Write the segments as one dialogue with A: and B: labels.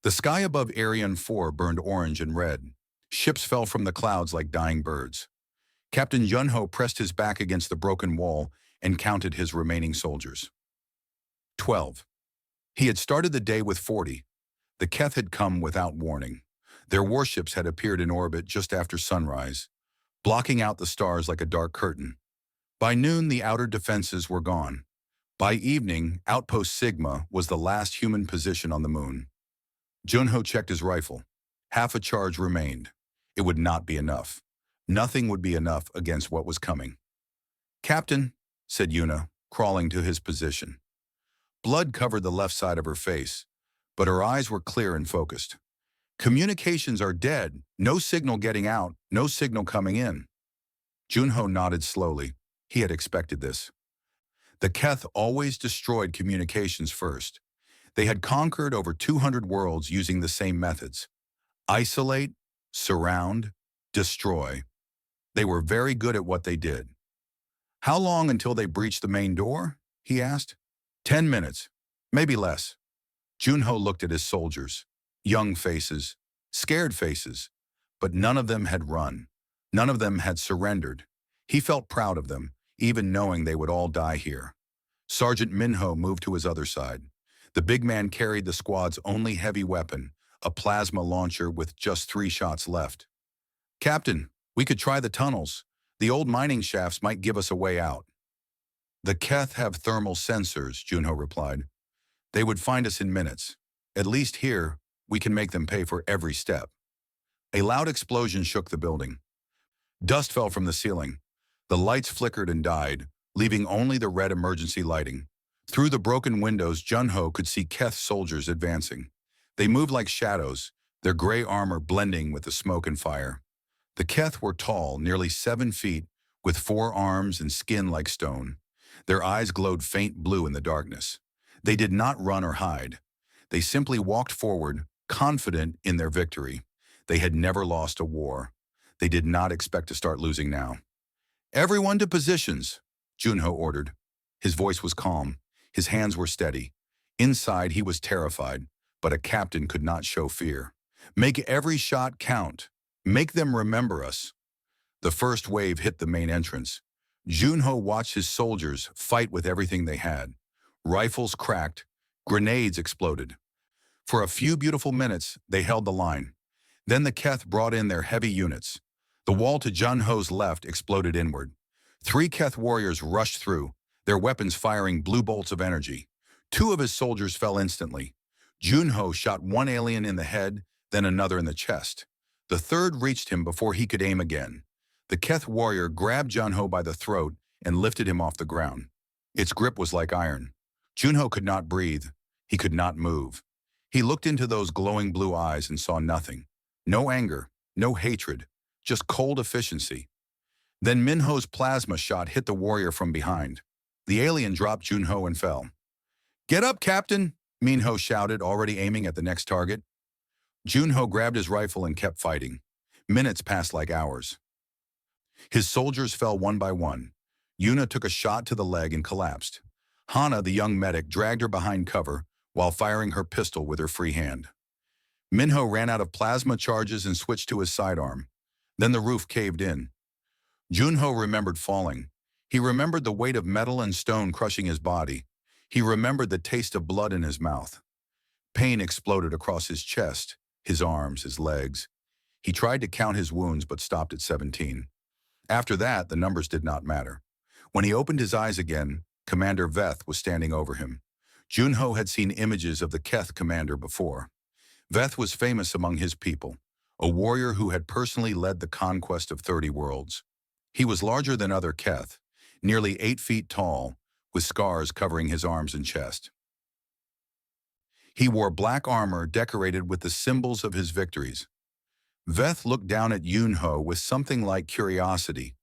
A: The sky above Ariane 4 burned orange and red. Ships fell from the clouds like dying birds. Captain Yunho pressed his back against the broken wall and counted his remaining soldiers. 12. He had started the day with 40. The Keth had come without warning. Their warships had appeared in orbit just after sunrise, blocking out the stars like a dark curtain. By noon, the outer defenses were gone. By evening, Outpost Sigma was the last human position on the moon. Junho checked his rifle. Half a charge remained. It would not be enough. Nothing would be enough against what was coming. "Captain," said Yuna, crawling to his position. Blood covered the left side of her face, but her eyes were clear and focused. "Communications are dead. No signal getting out, no signal coming in." Junho nodded slowly. He had expected this. The Keth always destroyed communications first. They had conquered over 200 worlds using the same methods. Isolate, surround, destroy. They were very good at what they did. "How long until they breached the main door?" he asked. 10 minutes, maybe less." Junho looked at his soldiers. Young faces, scared faces, but none of them had run. None of them had surrendered. He felt proud of them, even knowing they would all die here. Sergeant Minho moved to his other side. The big man carried the squad's only heavy weapon, a plasma launcher with just 3 shots left. "Captain, we could try the tunnels. The old mining shafts might give us a way out." "The Keth have thermal sensors," Junho replied. "They would find us in minutes. At least here, we can make them pay for every step." A loud explosion shook the building. Dust fell from the ceiling. The lights flickered and died, leaving only the red emergency lighting. Through the broken windows, Junho could see Keth soldiers advancing. They moved like shadows, their gray armor blending with the smoke and fire. The Keth were tall, nearly 7 feet, with 4 arms and skin like stone. Their eyes glowed faint blue in the darkness. They did not run or hide. They simply walked forward, confident in their victory. They had never lost a war. They did not expect to start losing now. "Everyone to positions," Junho ordered. His voice was calm. His hands were steady. Inside, he was terrified, but a captain could not show fear. "Make every shot count. Make them remember us." The first wave hit the main entrance. Junho watched his soldiers fight with everything they had. Rifles cracked, grenades exploded. For a few beautiful minutes, they held the line. Then the Keth brought in their heavy units. The wall to Junho's left exploded inward. 3 Keth warriors rushed through, their weapons firing blue bolts of energy. 2 of his soldiers fell instantly. Junho shot 1 alien in the head, then another in the chest. The third reached him before he could aim again. The Keth warrior grabbed Junho by the throat and lifted him off the ground. Its grip was like iron. Junho could not breathe. He could not move. He looked into those glowing blue eyes and saw nothing. No anger, no hatred, just cold efficiency. Then Minho's plasma shot hit the warrior from behind. The alien dropped Junho and fell. "Get up, Captain!" Minho shouted, already aiming at the next target. Junho grabbed his rifle and kept fighting. Minutes passed like hours. His soldiers fell one by one. Yuna took a shot to the leg and collapsed. Hana, the young medic, dragged her behind cover while firing her pistol with her free hand. Minho ran out of plasma charges and switched to his sidearm. Then the roof caved in. Junho remembered falling. He remembered the weight of metal and stone crushing his body. He remembered the taste of blood in his mouth. Pain exploded across his chest, his arms, his legs. He tried to count his wounds but stopped at 17. After that, the numbers did not matter. When he opened his eyes again, Commander Veth was standing over him. Junho had seen images of the Keth commander before. Veth was famous among his people, a warrior who had personally led the conquest of 30 worlds. He was larger than other Keth, nearly 8 feet tall, with scars covering his arms and chest. He wore black armor decorated with the symbols of his victories. Veth looked down at Junho with something like curiosity.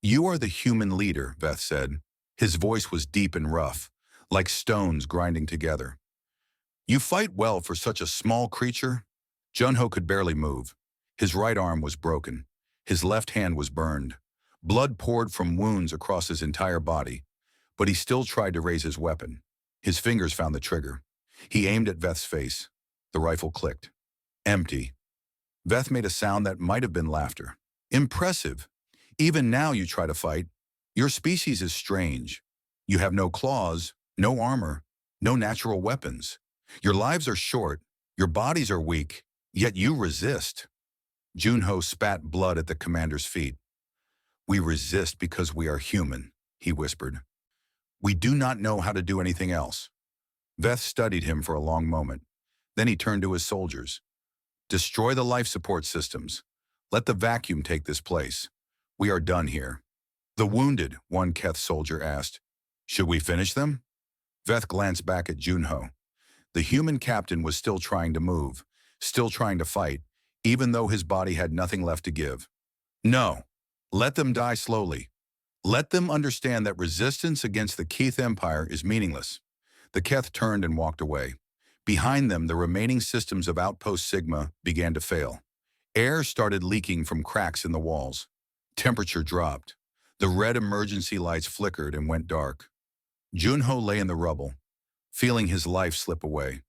A: "You are the human leader," Veth said. His voice was deep and rough, like stones grinding together. "You fight well for such a small creature." Junho could barely move. His right arm was broken. His left hand was burned. Blood poured from wounds across his entire body, but he still tried to raise his weapon. His fingers found the trigger. He aimed at Veth's face. The rifle clicked. Empty. Veth made a sound that might have been laughter. Impressive. Even now you try to fight. Your species is strange. You have no claws, no armor, no natural weapons. Your lives are short, your bodies are weak, yet you resist. Junho spat blood at the commander's feet. We resist because we are human, he whispered. We do not know how to do anything else. Veth studied him for a long moment. Then he turned to his soldiers. Destroy the life support systems. Let the vacuum take this place. We are done here. The wounded, one Keth soldier asked. Should we finish them? Veth glanced back at Junho. The human captain was still trying to move, still trying to fight, even though his body had nothing left to give. No. Let them die slowly. Let them understand that resistance against the Keith Empire is meaningless. The Keth turned and walked away. Behind them, the remaining systems of Outpost Sigma began to fail. Air started leaking from cracks in the walls. Temperature dropped. The red emergency lights flickered and went dark. Junho lay in the rubble, feeling his life slip away.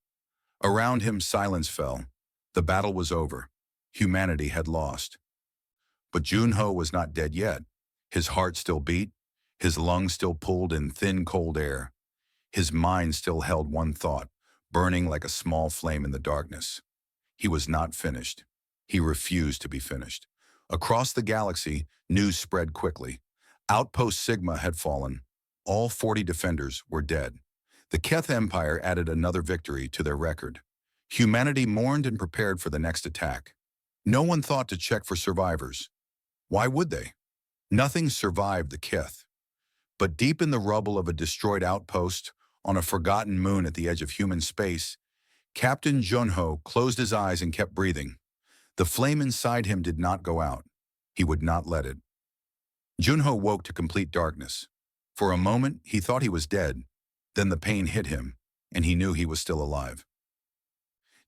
A: Around him, silence fell. The battle was over. Humanity had lost. But Junho was not dead yet. His heart still beat. His lungs still pulled in thin, cold air. His mind still held one thought, burning like a small flame in the darkness. He was not finished. He refused to be finished. Across the galaxy, news spread quickly. Outpost Sigma had fallen. All 40 defenders were dead. The Keth Empire added another victory to their record. Humanity mourned and prepared for the next attack. No one thought to check for survivors. Why would they? Nothing survived the Keth. But deep in the rubble of a destroyed outpost, on a forgotten moon at the edge of human space, Captain Junho closed his eyes and kept breathing. The flame inside him did not go out. He would not let it. Junho woke to complete darkness. For a moment, he thought he was dead. Then the pain hit him, and he knew he was still alive.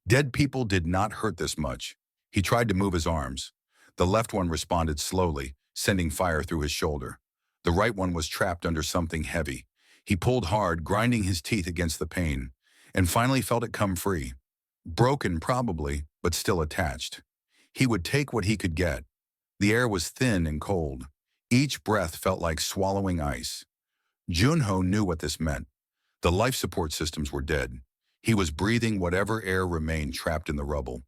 A: Dead people did not hurt this much. He tried to move his arms. The left one responded slowly, sending fire through his shoulder. The right one was trapped under something heavy. He pulled hard, grinding his teeth against the pain, and finally felt it come free. Broken, probably, but still attached. He would take what he could get. The air was thin and cold. Each breath felt like swallowing ice. Junho knew what this meant. The life support systems were dead. He was breathing whatever air remained trapped in the rubble.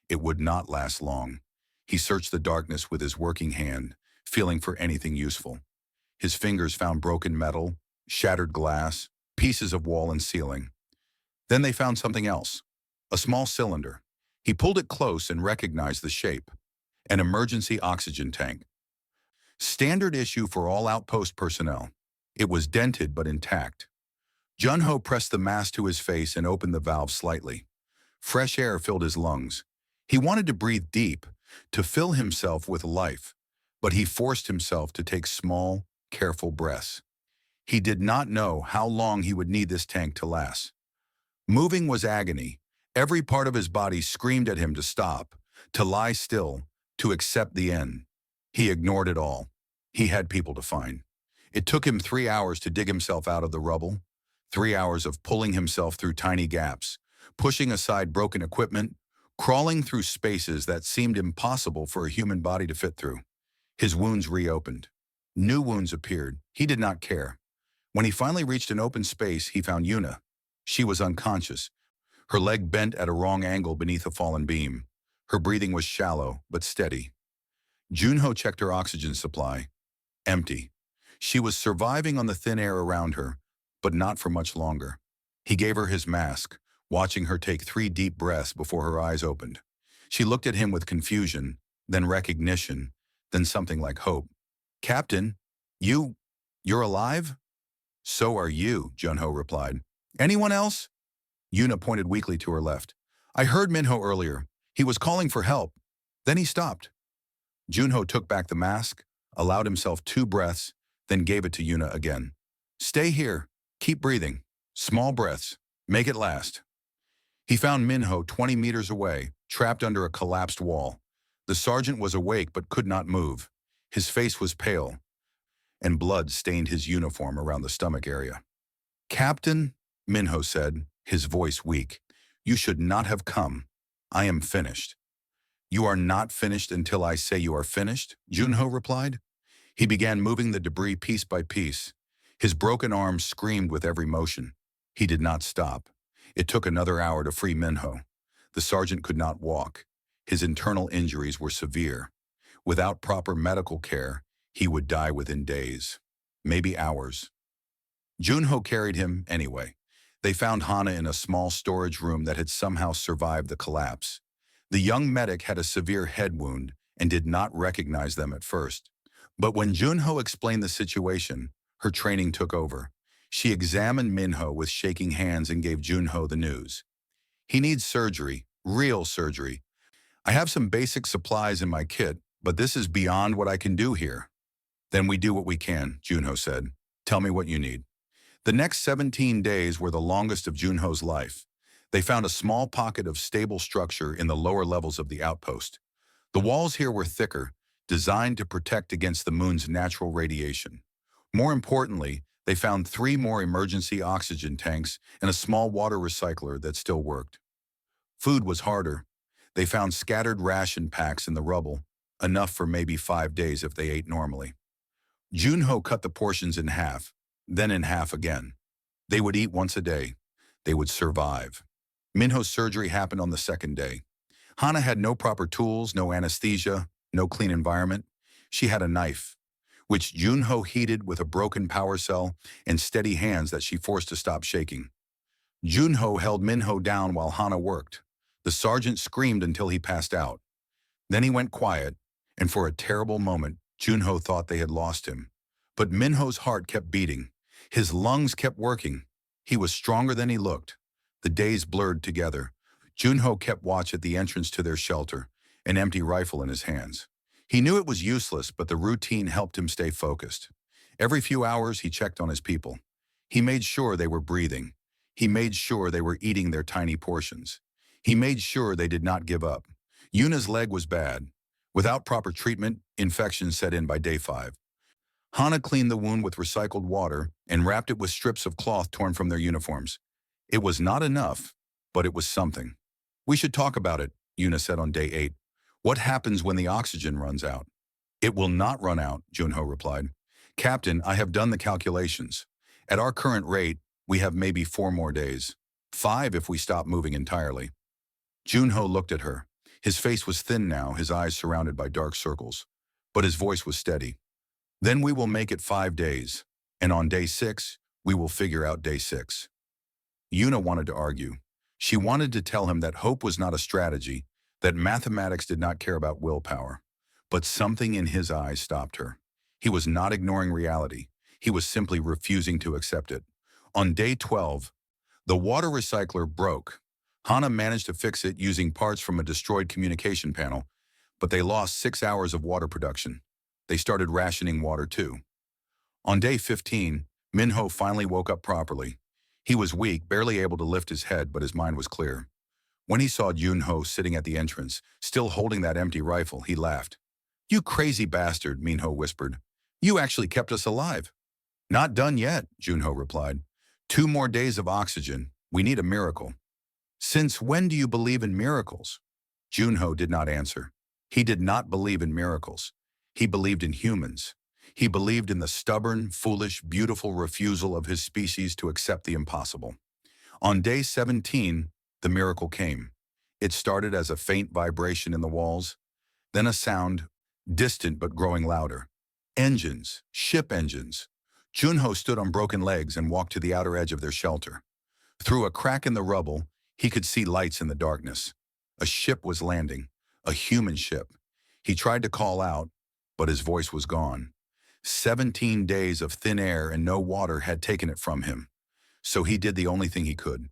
A: It would not last long. He searched the darkness with his working hand, feeling for anything useful. His fingers found broken metal, shattered glass, pieces of wall and ceiling. Then they found something else, a small cylinder. He pulled it close and recognized the shape, an emergency oxygen tank. Standard issue for all outpost personnel. It was dented but intact. Junho pressed the mask to his face and opened the valve slightly. Fresh air filled his lungs. He wanted to breathe deep, to fill himself with life, but he forced himself to take small, careful breaths. He did not know how long he would need this tank to last. Moving was agony. Every part of his body screamed at him to stop, to lie still, to accept the end. He ignored it all. He had people to find. It took him 3 hours to dig himself out of the rubble, 3 hours of pulling himself through tiny gaps, pushing aside broken equipment, crawling through spaces that seemed impossible for a human body to fit through. His wounds reopened. New wounds appeared. He did not care. When he finally reached an open space, he found Yuna. She was unconscious, her leg bent at a wrong angle beneath a fallen beam. Her breathing was shallow, but steady. Junho checked her oxygen supply. Empty. She was surviving on the thin air around her, but not for much longer. He gave her his mask, watching her take 3 deep breaths before her eyes opened. She looked at him with confusion, then recognition, then something like hope. Captain, you're alive? So are you, Junho replied. Anyone else? Yuna pointed weakly to her left. I heard Minho earlier. He was calling for help. Then he stopped. Junho took back the mask, allowed himself 2 breaths, then gave it to Yuna again. Stay here. Keep breathing. Small breaths. Make it last. He found Minho 20 meters away, trapped under a collapsed wall. The sergeant was awake but could not move. His face was pale, and blood stained his uniform around the stomach area. Captain, Minho said, his voice weak. You should not have come. I am finished. You are not finished until I say you are finished, Junho replied. He began moving the debris piece by piece. His broken arms screamed with every motion. He did not stop. It took another hour to free Minho. The sergeant could not walk. His internal injuries were severe. Without proper medical care, he would die within days, maybe hours. Junho carried him anyway. They found Hana in a small storage room that had somehow survived the collapse. The young medic had a severe head wound and did not recognize them at first. But when Junho explained the situation, her training took over. She examined Minho with shaking hands and gave Junho the news. He needs surgery, real surgery. I have some basic supplies in my kit, but this is beyond what I can do here. Then we do what we can, Junho said. Tell me what you need. The next 17 days were the longest of Junho's life. They found a small pocket of stable structure in the lower levels of the outpost. The walls here were thicker, designed to protect against the moon's natural radiation. More importantly, they found 3 more emergency oxygen tanks and a small water recycler that still worked. Food was harder. They found scattered ration packs in the rubble, enough for maybe 5 days if they ate normally. Junho cut the portions in half, then in half again. They would eat once a day. They would survive. Minho's surgery happened on the 2nd day. Hana had no proper tools, no anesthesia, no clean environment. She had a knife, which Junho heated with a broken power cell and steady hands that she forced to stop shaking. Junho held Minho down while Hana worked. The sergeant screamed until he passed out. Then he went quiet, and for a terrible moment, Junho thought they had lost him. But Minho's heart kept beating. His lungs kept working. He was stronger than he looked. The days blurred together. Junho kept watch at the entrance to their shelter, an empty rifle in his hands. He knew it was useless, but the routine helped him stay focused. Every few hours, he checked on his people. He made sure they were breathing. He made sure they were eating their tiny portions. He made sure they did not give up. Yuna's leg was bad. Without proper treatment, infection set in by day 5. Hana cleaned the wound with recycled water and wrapped it with strips of cloth torn from their uniforms. It was not enough, but it was something. We should talk about it, Yuna said on day 8. What happens when the oxygen runs out? It will not run out, Junho replied. Captain, I have done the calculations. At our current rate, we have maybe 4 more days. 5 if we stop moving entirely. Junho looked at her. His face was thin now, his eyes surrounded by dark circles. But his voice was steady. Then we will make it 5 days. And on day 6, we will figure out day 6. Yuna wanted to argue. She wanted to tell him that hope was not a strategy, that mathematics did not care about willpower. But something in his eyes stopped her. He was not ignoring reality. He was simply refusing to accept it. On day 12, the water recycler broke. Hana managed to fix it using parts from a destroyed communication panel, but they lost 6 hours of water production. They started rationing water too. On day 15, Minho finally woke up properly. He was weak, barely able to lift his head, but his mind was clear. When he saw Junho sitting at the entrance, still holding that empty rifle, he laughed. You crazy bastard, Minho whispered. You actually kept us alive. Not done yet, Junho replied. 2 more days of oxygen. We need a miracle. Since when do you believe in miracles? Junho did not answer. He did not believe in miracles. He believed in humans. He believed in the stubborn, foolish, beautiful refusal of his species to accept the impossible. On day 17, the miracle came. It started as a faint vibration in the walls, then a sound, distant but growing louder. Engines, ship engines. Junho stood on broken legs and walked to the outer edge of their shelter. Through a crack in the rubble, he could see lights in the darkness. A ship was landing, a human ship. He tried to call out, but his voice was gone. 17 days of thin air and no water had taken it from him. So he did the only thing he could.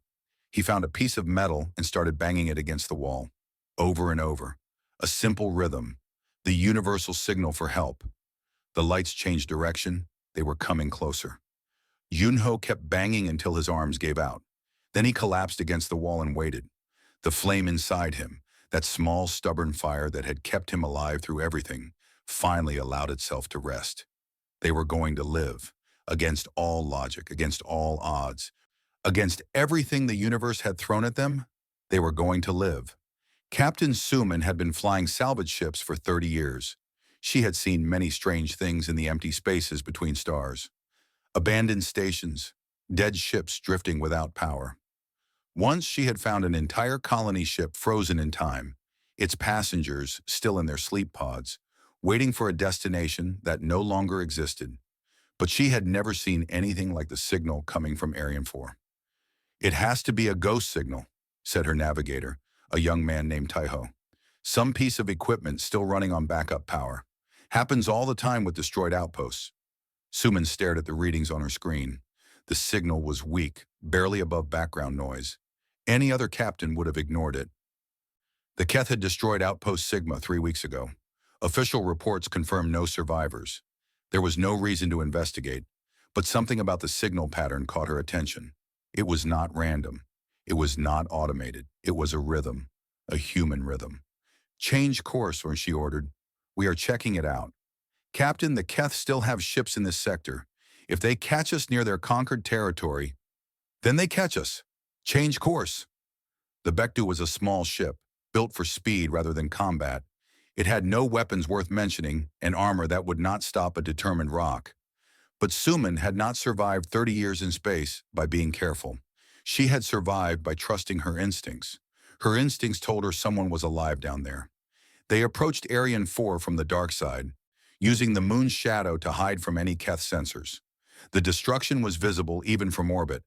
A: He found a piece of metal and started banging it against the wall, over and over. A simple rhythm, the universal signal for help. The lights changed direction. They were coming closer. Junho kept banging until his arms gave out. Then he collapsed against the wall and waited. The flame inside him, that small, stubborn fire that had kept him alive through everything, finally allowed itself to rest. They were going to live, against all logic, against all odds, against everything the universe had thrown at them. They were going to live. Captain Suman had been flying salvage ships for 30 years. She had seen many strange things in the empty spaces between stars. Abandoned stations, dead ships drifting without power. Once she had found an entire colony ship frozen in time, its passengers still in their sleep pods, waiting for a destination that no longer existed. But she had never seen anything like the signal coming from Arian 4. "It has to be a ghost signal," said her navigator, a young man named Taiho. "Some piece of equipment still running on backup power. Happens all the time with destroyed outposts." Suman stared at the readings on her screen. The signal was weak, barely above background noise. Any other captain would have ignored it. The Keth had destroyed Outpost Sigma 3 weeks ago. Official reports confirmed no survivors. There was no reason to investigate, but something about the signal pattern caught her attention. It was not random. It was not automated. It was a rhythm, a human rhythm. "Change course," or she ordered. "We are checking it out. Captain, the Keth still have ships in this sector. If they catch us near their conquered territory, then they catch us. Change course." The Bektu was a small ship, built for speed rather than combat. It had no weapons worth mentioning and armor that would not stop a determined rock. But Suman had not survived 30 years in space by being careful. She had survived by trusting her instincts. Her instincts told her someone was alive down there. They approached Arian 4 from the dark side, using the moon's shadow to hide from any Keth sensors. The destruction was visible even from orbit.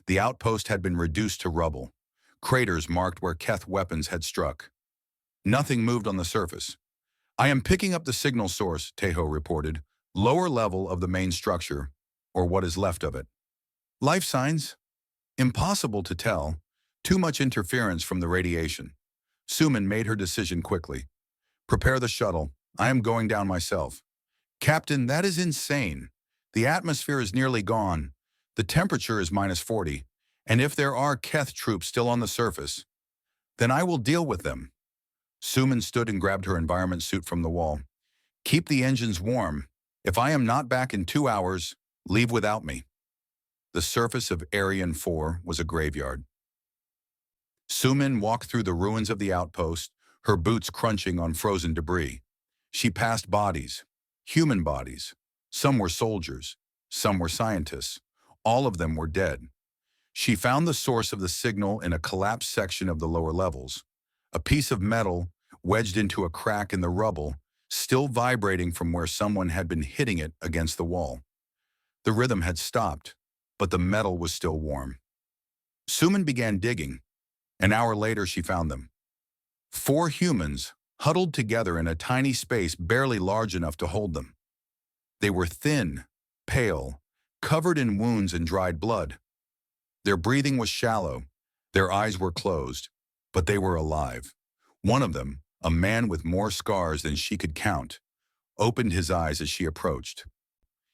A: The outpost had been reduced to rubble. Craters marked where Keth weapons had struck. Nothing moved on the surface. "I am picking up the signal source," Tejo reported. "Lower level of the main structure, or what is left of it. Life signs? Impossible to tell. Too much interference from the radiation." Suman made her decision quickly. "Prepare the shuttle. I am going down myself." "Captain, that is insane. The atmosphere is nearly gone. The temperature is -40. And if there are Keth troops still on the surface, then I will deal with them." Suman stood and grabbed her environment suit from the wall. "Keep the engines warm. If I am not back in 2 hours, leave without me." The surface of Arian 4 was a graveyard. Suman walked through the ruins of the outpost, her boots crunching on frozen debris. She passed bodies, human bodies. Some were soldiers, some were scientists. All of them were dead. She found the source of the signal in a collapsed section of the lower levels. A piece of metal wedged into a crack in the rubble, still vibrating from where someone had been hitting it against the wall. The rhythm had stopped, but the metal was still warm. Suman began digging. An hour later, she found them. 4 humans, huddled together in a tiny space barely large enough to hold them. They were thin, pale, covered in wounds and dried blood. Their breathing was shallow, their eyes were closed, but they were alive. One of them, a man with more scars than she could count, opened his eyes as she approached.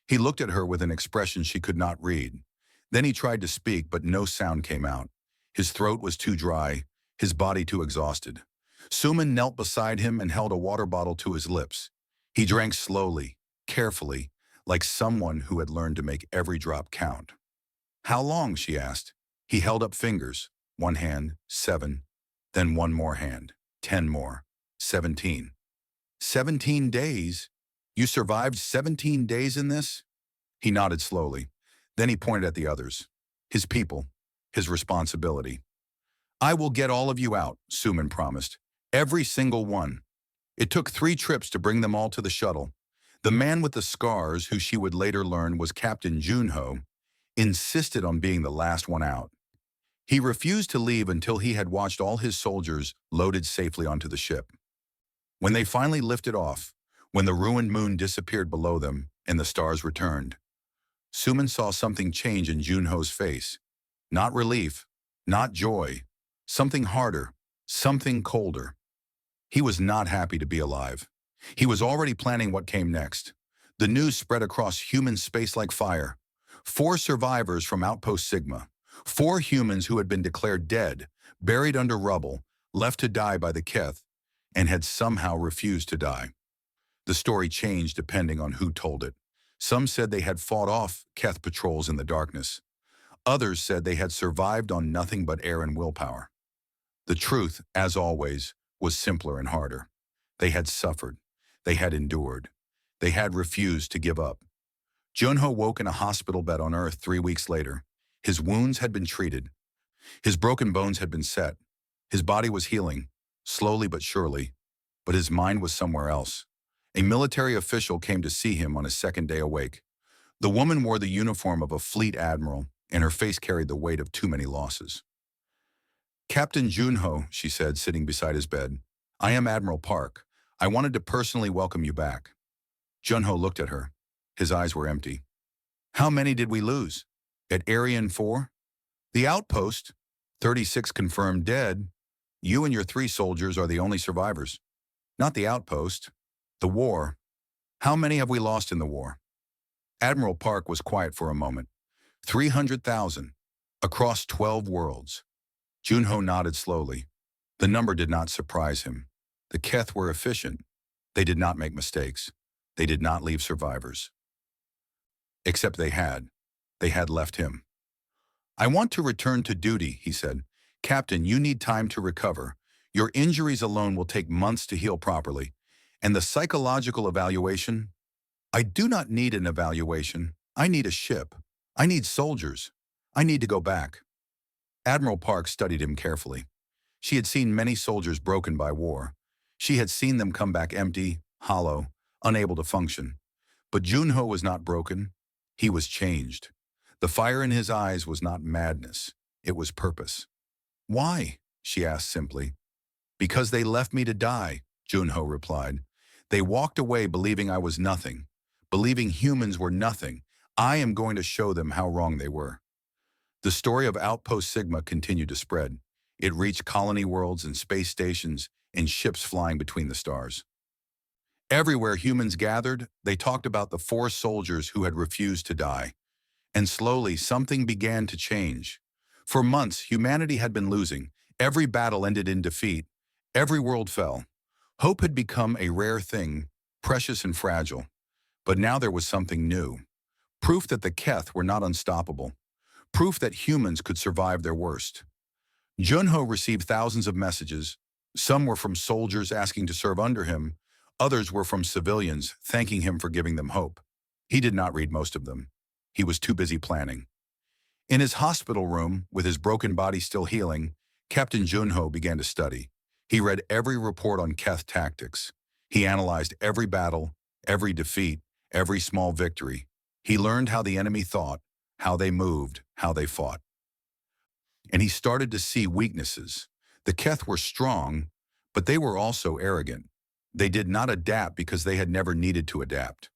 A: He looked at her with an expression she could not read. Then he tried to speak, but no sound came out. His throat was too dry, his body too exhausted. Suman knelt beside him and held a water bottle to his lips. He drank slowly, carefully, like someone who had learned to make every drop count. "How long?" she asked. He held up fingers, one hand, 7, then one more hand, 10 more, 17. 17 days? You survived 17 days in this? He nodded slowly. Then he pointed at the others. His people, his responsibility. "I will get all of you out," Suman promised. "Every single one." It took 3 trips to bring them all to the shuttle. The man with the scars, who she would later learn was Captain Junho, insisted on being the last one out. He refused to leave until he had watched all his soldiers loaded safely onto the ship. When they finally lifted off, when the ruined moon disappeared below them and the stars returned, Suman saw something change in Junho's face. Not relief, not joy, something harder, something colder. He was not happy to be alive. He was already planning what came next. The news spread across human space like fire. 4 survivors from Outpost Sigma. 4 humans who had been declared dead, buried under rubble, left to die by the Keth, and had somehow refused to die. The story changed depending on who told it. Some said they had fought off Keth patrols in the darkness. Others said they had survived on nothing but air and willpower. The truth, as always, was simpler and harder. They had suffered. They had endured. They had refused to give up. Junho woke in a hospital bed on Earth 3 weeks later. His wounds had been treated. His broken bones had been set. His body was healing, slowly but surely, but his mind was somewhere else. A military official came to see him on his second day awake. The woman wore the uniform of a fleet admiral, and her face carried the weight of too many losses. "Captain Junho," she said, sitting beside his bed, "I am Admiral Park. I wanted to personally welcome you back." Junho looked at her. His eyes were empty. "How many did we lose? At Arian 4? The outpost? 36 confirmed dead. You and your 3 soldiers are the only survivors. Not the outpost. The war. How many have we lost in the war?" Admiral Park was quiet for a moment. 300,000. Across 12 worlds. Junho nodded slowly. The number did not surprise him. The Keth were efficient. They did not make mistakes. They did not leave survivors. Except they had. They had left him. "I want to return to duty," he said. "Captain, you need time to recover. Your injuries alone will take months to heal properly. And the psychological evaluation? I do not need an evaluation. I need a ship. I need soldiers. I need to go back." Admiral Park studied him carefully. She had seen many soldiers broken by war. She had seen them come back empty, hollow, unable to function. But Junho was not broken. He was changed. The fire in his eyes was not madness. It was purpose. "Why?" she asked simply. "Because they left me to die," Junho replied. "They walked away believing I was nothing, believing humans were nothing. I am going to show them how wrong they were." The story of Outpost Sigma continued to spread. It reached colony worlds and space stations and ships flying between the stars. Everywhere humans gathered, they talked about the 4 soldiers who had refused to die. And slowly, something began to change. For months, humanity had been losing. Every battle ended in defeat. Every world fell. Hope had become a rare thing, precious and fragile. But now there was something new. Proof that the Keth were not unstoppable. Proof that humans could survive their worst. Junho received thousands of messages. Some were from soldiers asking to serve under him. Others were from civilians thanking him for giving them hope. He did not read most of them. He was too busy planning. In his hospital room, with his broken body still healing, Captain Junho began to study. He read every report on Keth tactics. He analyzed every battle, every defeat, every small victory. He learned how the enemy thought, how they moved, how they fought. And he started to see weaknesses. The Keth were strong, but they were also arrogant. They did not adapt because they had never needed to adapt.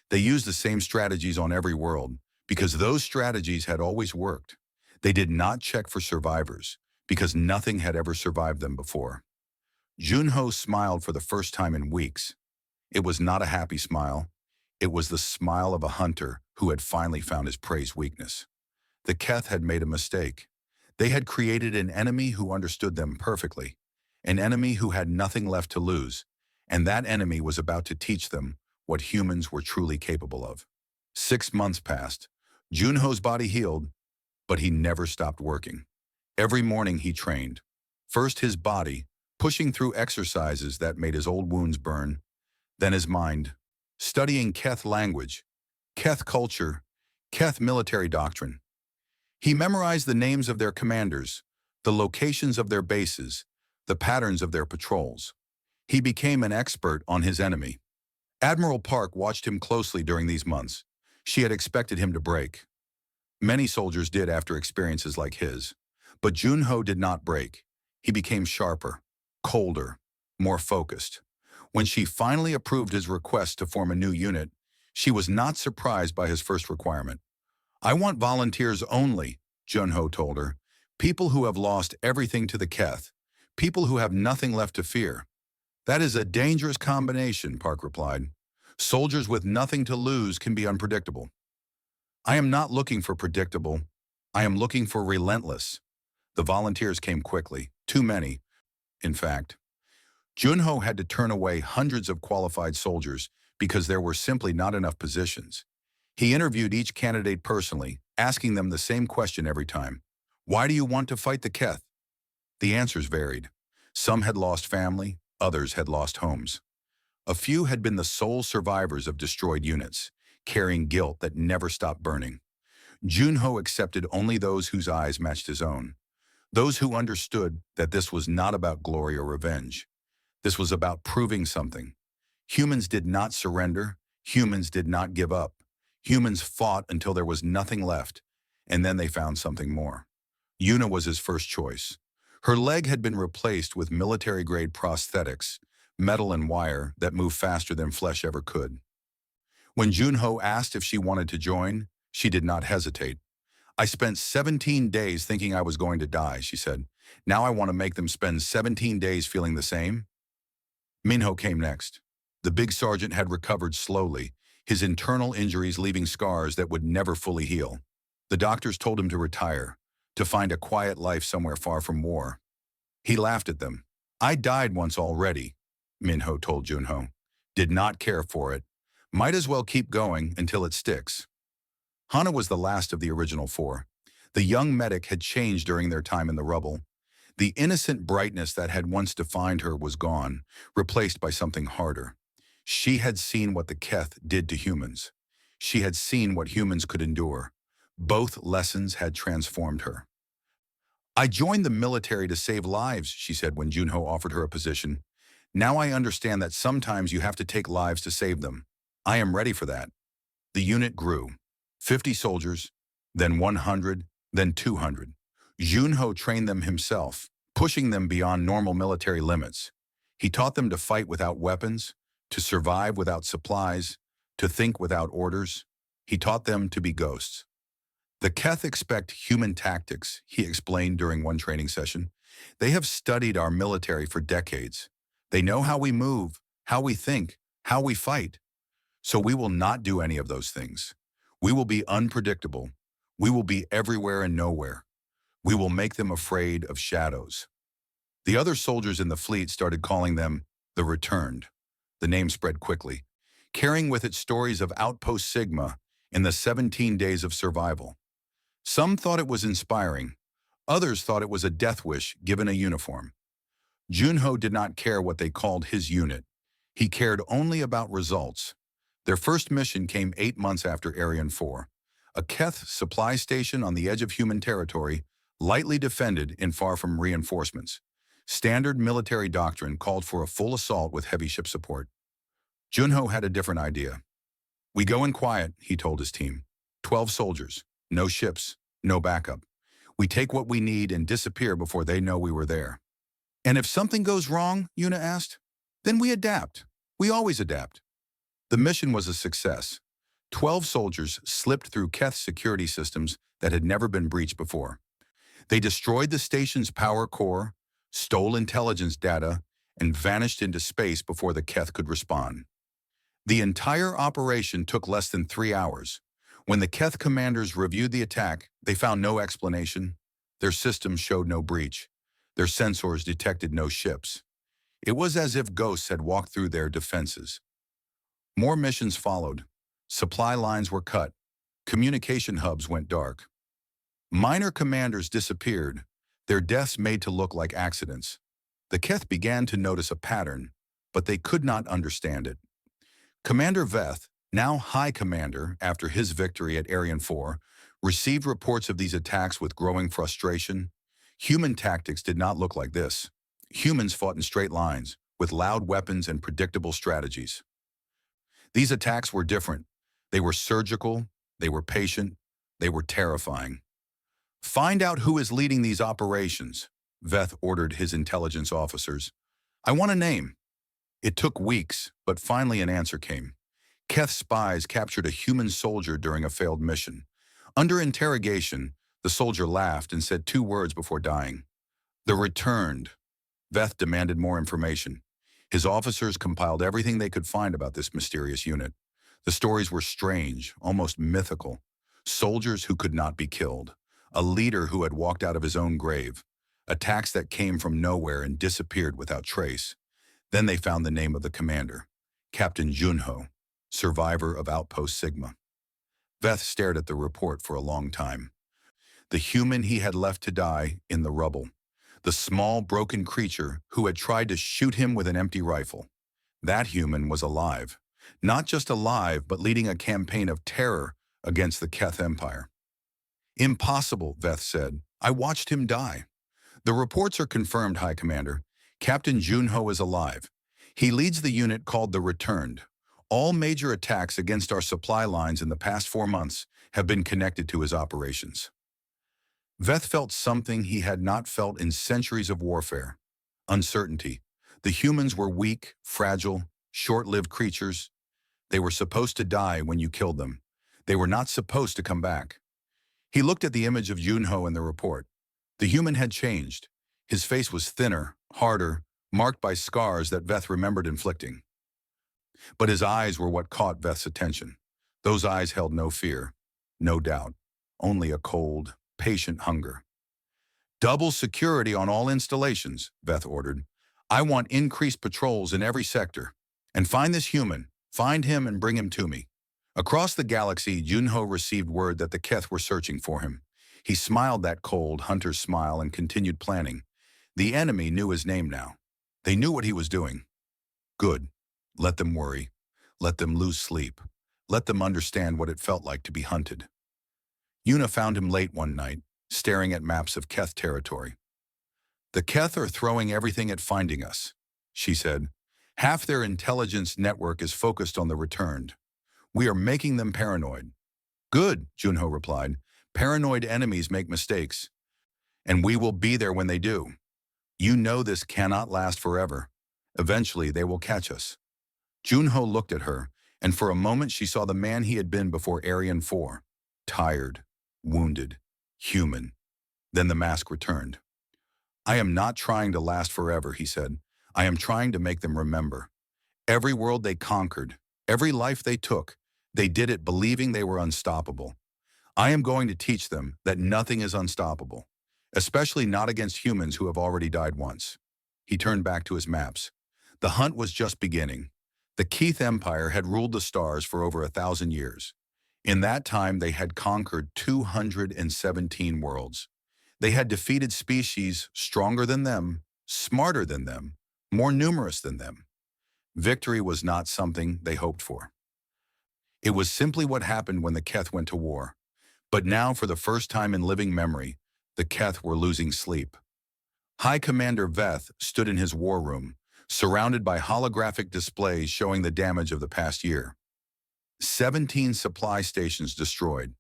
A: They used the same strategies on every world because those strategies had always worked. They did not check for survivors because nothing had ever survived them before. Junho smiled for the first time in weeks. It was not a happy smile. It was the smile of a hunter who had finally found his prey's weakness. The Keth had made a mistake. They had created an enemy who understood them perfectly, an enemy who had nothing left to lose, and that enemy was about to teach them what humans were truly capable of. 6 months passed. Junho's body healed, but he never stopped working. Every morning he trained. First his body, pushing through exercises that made his old wounds burn, then his mind, studying Keth language, Keth culture, Keth military doctrine. He memorized the names of their commanders, the locations of their bases, the patterns of their patrols. He became an expert on his enemy. Admiral Park watched him closely during these months. She had expected him to break. Many soldiers did after experiences like his. But Junho did not break. He became sharper, colder, more focused. When she finally approved his request to form a new unit, she was not surprised by his first requirement. "I want volunteers only," Junho told her. "People who have lost everything to the Keth. People who have nothing left to fear." "That is a dangerous combination," Park replied. "Soldiers with nothing to lose can be unpredictable." "I am not looking for predictable. I am looking for relentless." The volunteers came quickly, too many, in fact. Junho had to turn away hundreds of qualified soldiers because there were simply not enough positions. He interviewed each candidate personally, asking them the same question every time. "Why do you want to fight the Keth?" The answers varied. Some had lost family, others had lost homes. A few had been the sole survivors of destroyed units, carrying guilt that never stopped burning. Junho accepted only those whose eyes matched his own, those who understood that this was not about glory or revenge. This was about proving something. Humans did not surrender. Humans did not give up. Humans fought until there was nothing left, and then they found something more. Yuna was his first choice. Her leg had been replaced with military-grade prosthetics, metal and wire that moved faster than flesh ever could. When Junho asked if she wanted to join, she did not hesitate. "I spent 17 days thinking I was going to die," she said. "Now I want to make them spend 17 days feeling the same." Minho came next. The big sergeant had recovered slowly, his internal injuries leaving scars that would never fully heal. The doctors told him to retire, to find a quiet life somewhere far from war. He laughed at them. "I died once already," Minho told Junho. "Did not care for it. Might as well keep going until it sticks." Hana was the last of the original four. The young medic had changed during their time in the rubble. The innocent brightness that had once defined her was gone, replaced by something harder. She had seen what the Keth did to humans. She had seen what humans could endure. Both lessons had transformed her. "I joined the military to save lives," she said when Junho offered her a position. "Now I understand that sometimes you have to take lives to save them. I am ready for that." The unit grew. 50 soldiers, then 100, then 200. Junho trained them himself, pushing them beyond normal military limits. He taught them to fight without weapons, to survive without supplies, to think without orders. He taught them to be ghosts. "The Keth expect human tactics," he explained during one training session. "They have studied our military for decades. They know how we move, how we think, how we fight. So we will not do any of those things. We will be unpredictable. We will be everywhere and nowhere. We will make them afraid of shadows." The other soldiers in the fleet started calling them the Returned. The name spread quickly, carrying with it stories of Outpost Sigma in the 17 days of survival. Some thought it was inspiring. Others thought it was a death wish given a uniform. Junho did not care what they called his unit. He cared only about results. Their first mission came 8 months after Arian 4, a Keth supply station on the edge of human territory, lightly defended and far from reinforcements. Standard military doctrine called for a full assault with heavy ship support. Junho had a different idea. "We go in quiet," he told his team. 12 soldiers, no ships, no backup. We take what we need and disappear before they know we were there." "And if something goes wrong," Yuna asked, "then we adapt. We always adapt." The mission was a success. 12 soldiers slipped through Keth security systems that had never been breached before. They destroyed the station's power core, stole intelligence data, and vanished into space before the Keth could respond. The entire operation took less than 3 hours. When the Keth commanders reviewed the attack, they found no explanation. Their systems showed no breach. Their sensors detected no ships. It was as if ghosts had walked through their defenses. More missions followed. Supply lines were cut. Communication hubs went dark. Minor commanders disappeared, their deaths made to look like accidents. The Keth began to notice a pattern, but they could not understand it. Commander Veth, now High Commander after his victory at Arian 4, received reports of these attacks with growing frustration. Human tactics did not look like this. Humans fought in straight lines, with loud weapons and predictable strategies. These attacks were different. They were surgical, they were patient, they were terrifying. "Find out who is leading these operations," Veth ordered his intelligence officers. "I want a name." It took weeks, but finally an answer came. Keth spies captured a human soldier during a failed mission. Under interrogation, the soldier laughed and said 2 words before dying. "The Returned." Veth demanded more information. His officers compiled everything they could find about this mysterious unit. The stories were strange, almost mythical. Soldiers who could not be killed. A leader who had walked out of his own grave. Attacks that came from nowhere and disappeared without trace. Then they found the name of the commander, Captain Junho, survivor of Outpost Sigma. Veth stared at the report for a long time. The human he had left to die in the rubble. the small, broken creature who had tried to shoot him with an empty rifle. That human was alive. Not just alive, but leading a campaign of terror against the Keth Empire. Impossible, Veth said. I watched him die. The reports are confirmed, High Commander. Captain Junho is alive. He leads the unit called the Returned. All major attacks against our supply lines in the past 4 months have been connected to his operations. Veth felt something he had not felt in centuries of warfare. Uncertainty. The humans were weak, fragile, short-lived creatures. They were supposed to die when you killed them. They were not supposed to come back. He looked at the image of Junho in the report. The human had changed. His face was thinner, harder, marked by scars that Veth remembered inflicting. But his eyes were what caught Veth's attention. Those eyes held no fear, no doubt, only a cold, patient hunger. Double security on all installations, Veth ordered. I want increased patrols in every sector. And find this human, find him and bring him to me. Across the galaxy, Junho received word that the Keth were searching for him. He smiled that cold, hunter's smile and continued planning. The enemy knew his name now. They knew what he was doing. Good. Let them worry. Let them lose sleep. Let them understand what it felt like to be hunted. Yuna found him late one night, staring at maps of Keth territory. The Keth are throwing everything at finding us, she said. Half their intelligence network is focused on the Returned. We are making them paranoid. Good, Junho replied. Paranoid enemies make mistakes, and we will be there when they do. You know this cannot last forever. Eventually, they will catch us. Junho looked at her, and for a moment she saw the man he had been before Arian 4. Tired, wounded, human. Then the mask returned. I am not trying to last forever, he said. I am trying to make them remember. Every world they conquered, every life they took, they did it believing they were unstoppable. I am going to teach them that nothing is unstoppable, especially not against humans who have already died once. He turned back to his maps. The hunt was just beginning. The Keth Empire had ruled the stars for over 1,000 years. In that time, they had conquered 217 worlds. They had defeated species stronger than them, smarter than them, more numerous than them. Victory was not something they hoped for. It was simply what happened when the Keth went to war. But now, for the first time in living memory, the Keth were losing sleep. High Commander Veth stood in his war room, surrounded by holographic displays showing the damage of the past year. 17 supply stations destroyed,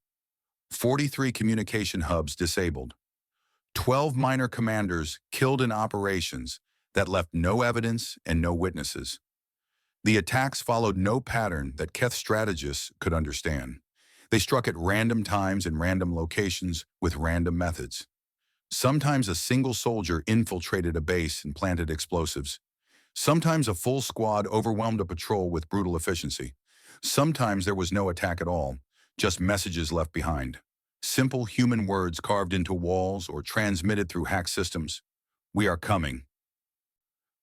A: 43 communication hubs disabled, 12 minor commanders killed in operations that left no evidence and no witnesses. The attacks followed no pattern that Keth strategists could understand. They struck at random times in random locations with random methods. Sometimes a single soldier infiltrated a base and planted explosives. Sometimes a full squad overwhelmed a patrol with brutal efficiency. Sometimes there was no attack at all, just messages left behind. Simple human words carved into walls or transmitted through hack systems. We are coming.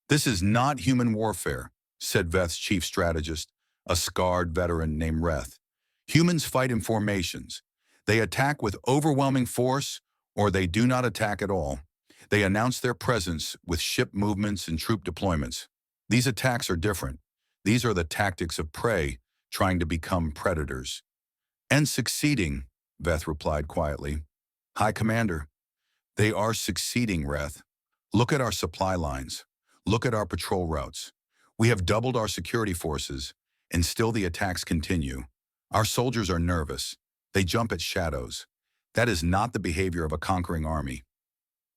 A: This is not human warfare, said Veth's chief strategist, a scarred veteran named Reth. Humans fight in formations. They attack with overwhelming force, or they do not attack at all. They announce their presence with ship movements and troop deployments. These attacks are different. These are the tactics of prey trying to become predators. And succeeding, Veth replied quietly. High Commander, they are succeeding, Reth. Look at our supply lines. Look at our patrol routes. We have doubled our security forces, and still the attacks continue. Our soldiers are nervous. They jump at shadows. That is not the behavior of a conquering army.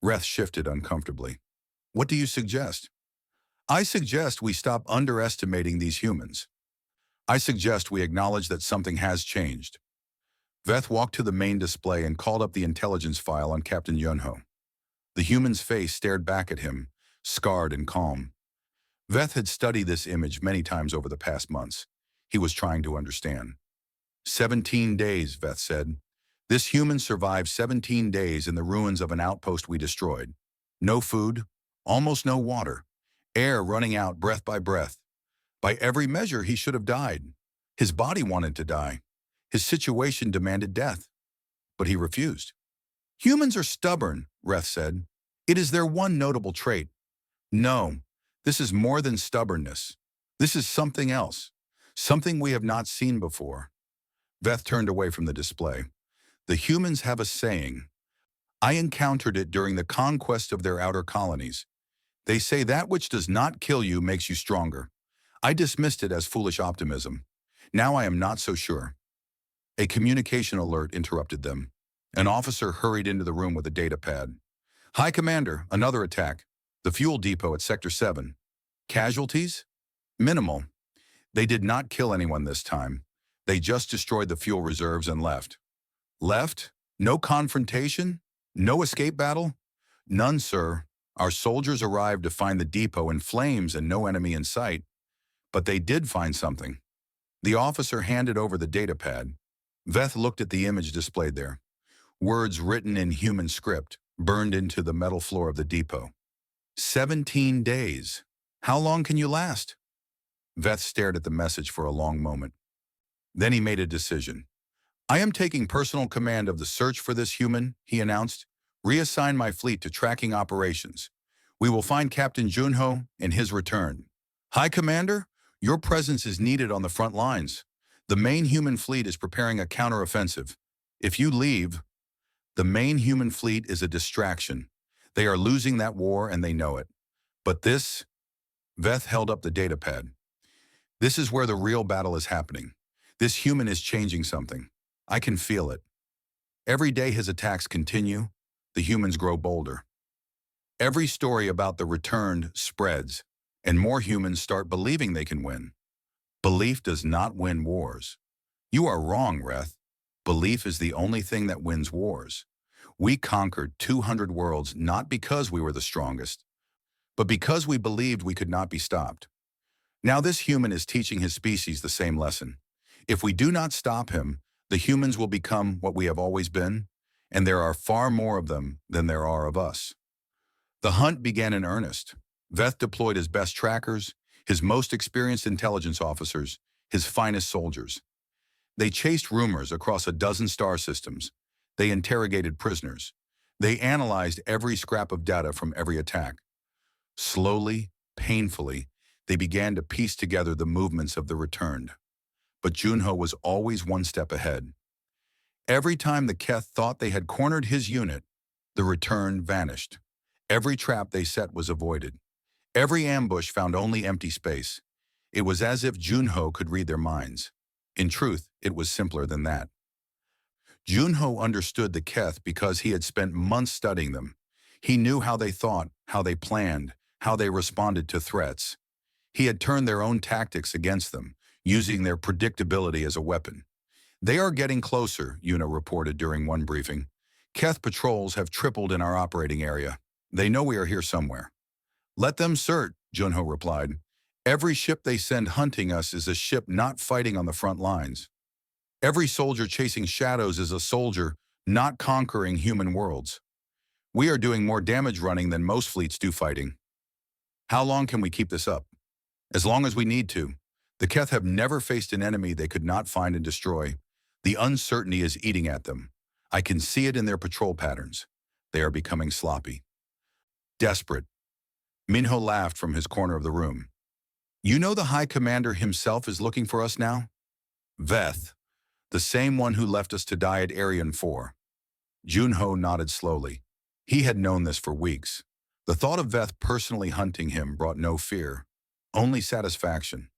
A: Reth shifted uncomfortably. What do you suggest? I suggest we stop underestimating these humans. I suggest we acknowledge that something has changed. Veth walked to the main display and called up the intelligence file on Captain Yunho. The human's face stared back at him, scarred and calm. Veth had studied this image many times over the past months. He was trying to understand. 17 days, Veth said. This human survived 17 days in the ruins of an outpost we destroyed. No food, almost no water, air running out breath by breath. By every measure, he should have died. His body wanted to die. His situation demanded death. But he refused. Humans are stubborn, Reth said. It is their one notable trait. No, this is more than stubbornness. This is something else, something we have not seen before. Veth turned away from the display. The humans have a saying. I encountered it during the conquest of their outer colonies. They say that which does not kill you makes you stronger. I dismissed it as foolish optimism. Now I am not so sure. A communication alert interrupted them. An officer hurried into the room with a data pad. High Commander, another attack. The fuel depot at Sector 7. Casualties? Minimal. They did not kill anyone this time. They just destroyed the fuel reserves and left. Left? No confrontation? No escape battle? None, sir. Our soldiers arrived to find the depot in flames and no enemy in sight. But they did find something. The officer handed over the data pad. Veth looked at the image displayed there. Words written in human script burned into the metal floor of the depot. 17 days. How long can you last? Veth stared at the message for a long moment. Then he made a decision. I am taking personal command of the search for this human, he announced. Reassign my fleet to tracking operations. We will find Captain Junho and his return. High Commander, your presence is needed on the front lines. The main human fleet is preparing a counteroffensive. If you leave, the main human fleet is a distraction. They are losing that war and they know it. But this, Veth held up the data pad. This is where the real battle is happening. This human is changing something. I can feel it. Every day his attacks continue, the humans grow bolder. Every story about the returned spreads, and more humans start believing they can win. Belief does not win wars. You are wrong, Reth. Belief is the only thing that wins wars. We conquered 200 worlds not because we were the strongest, but because we believed we could not be stopped. Now this human is teaching his species the same lesson. If we do not stop him, the humans will become what we have always been, and there are far more of them than there are of us. The hunt began in earnest. Veth deployed his best trackers, his most experienced intelligence officers, his finest soldiers. They chased rumors across a dozen star systems. They interrogated prisoners. They analyzed every scrap of data from every attack. Slowly, painfully, they began to piece together the movements of the returned. But Junho was always one step ahead. Every time the Keth thought they had cornered his unit, the return vanished. Every trap they set was avoided. Every ambush found only empty space. It was as if Junho could read their minds. In truth, it was simpler than that. Junho understood the Keth because he had spent months studying them. He knew how they thought, how they planned, how they responded to threats. He had turned their own tactics against them, using their predictability as a weapon. They are getting closer, Yuna reported during one briefing. Keth patrols have tripled in our operating area. They know we are here somewhere. Let them search, Junho replied. Every ship they send hunting us is a ship not fighting on the front lines. Every soldier chasing shadows is a soldier not conquering human worlds. We are doing more damage running than most fleets do fighting. How long can we keep this up? As long as we need to. The Keth have never faced an enemy they could not find and destroy. The uncertainty is eating at them. I can see it in their patrol patterns. They are becoming sloppy. Desperate. Minho laughed from his corner of the room. You know the High Commander himself is looking for us now? Veth, the same one who left us to die at Arian 4. Junho nodded slowly. He had known this for weeks. The thought of Veth personally hunting him brought no fear, only satisfaction.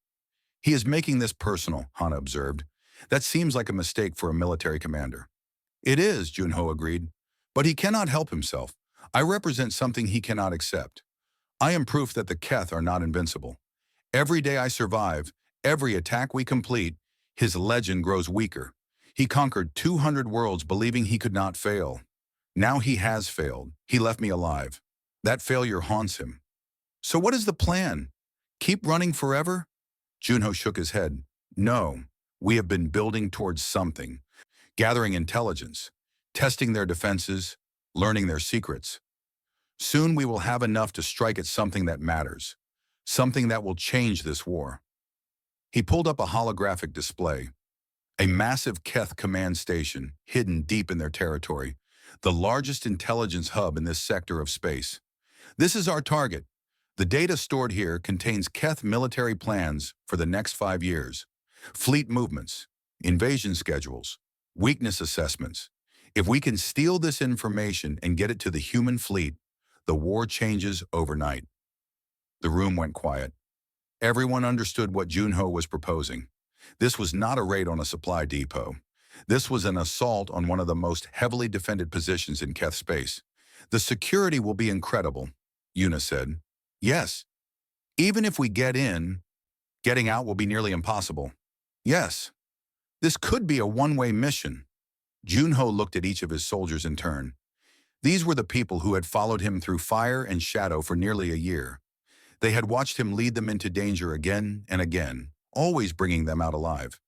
A: He is making this personal, Hana observed. That seems like a mistake for a military commander. It is, Junho agreed. But he cannot help himself. I represent something he cannot accept. I am proof that the Keth are not invincible. Every day I survive, every attack we complete, his legend grows weaker. He conquered 200 worlds believing he could not fail. Now he has failed. He left me alive. That failure haunts him. So what is the plan? Keep running forever? Junho shook his head. No, we have been building towards something, gathering intelligence, testing their defenses, learning their secrets. Soon we will have enough to strike at something that matters, something that will change this war. He pulled up a holographic display, a massive Keth command station hidden deep in their territory. the largest intelligence hub in this sector of space. This is our target. The data stored here contains Keth military plans for the next 5 years, fleet movements, invasion schedules, weakness assessments. If we can steal this information and get it to the human fleet, the war changes overnight. The room went quiet. Everyone understood what Junho was proposing. This was not a raid on a supply depot. This was an assault on one of the most heavily defended positions in Keth space. The security will be incredible, Yuna said. Yes. Even if we get in, getting out will be nearly impossible. Yes. This could be a one-way mission. Junho looked at each of his soldiers in turn. These were the people who had followed him through fire and shadow for nearly a year. They had watched him lead them into danger again and again, always bringing them out alive.